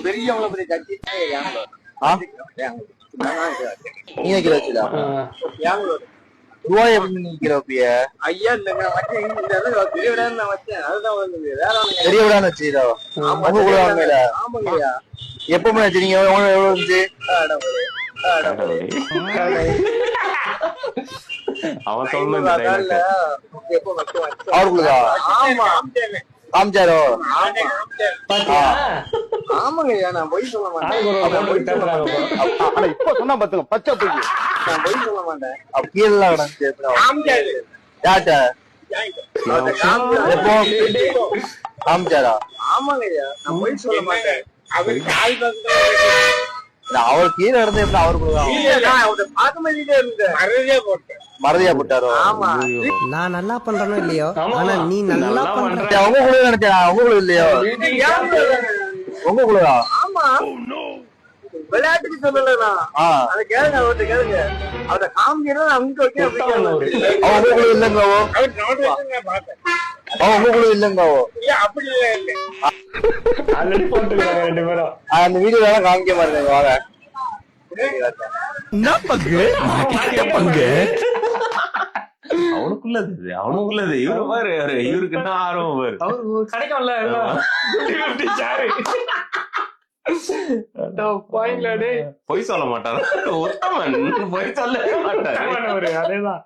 பெரியவங்கள பத்தி கட்சி நீங்க கிலோ வச்சுடா ரூபாய் எப்படி நிக்கிறப்பிய ஐயா இல்லங்க வச்சேன் பெரிய விடான்னு நான் வச்சேன் அதுதான் வந்து வேற பெரிய விடான்னு வச்சுதோ உங்க கூட வாங்கல ஆமாங்கய்யா எப்பவுமே வச்சிருக்கீங்க எவ்வளவு இருந்துச்சு அவன் சொன்ன அவருக்குள்ளதா ஆமா காமிச்சாரோ ஆமாங்கய்யா நான் பொய் சொல்ல மாட்டேன் இப்ப சொன்னா பாத்துங்க பச்சை பொய் நான் பொய் சொல்ல மாட்டேன் அப்ப கீழே யார்ட்ட எப்போ காமிச்சாரா ஆமாங்கய்யா நான் பொய் சொல்ல மாட்டேன் அவர் கீழே இருந்து எப்படி அவருக்கு மறதியா போட்டாரோ நான் நல்லா பண்றனோ இல்லையோ ஆனா நீ நல்லா பண்ற உங்க குழு நினைச்சா உங்க குழு இல்லையோ உங்க குழுவா ஆமா விளையாட்டுக்கு சொல்லலண்ணா அதை கேளுங்க அவர்கிட்ட கேளுங்க அவரை காமிக்கிறத அங்க அவங்க குழு இல்லைங்காவோ உங்க குழு இல்லைங்காவோ அப்படி இல்லை ஆல்ரெடி போட்டுருக்காங்க 2 பேரும் அந்த வீடியோ வேணா காமிக்க மாட்டேங்க வாங்க அவனுக்குள்ளது இவரு பாரு இவருக்கு என்ன ஆர்வம் பாரு அவரு கிடைக்கும்ல பொய் சொல்ல மாட்டாரு பொய் சொல்ல மாட்டாரு அதேதான்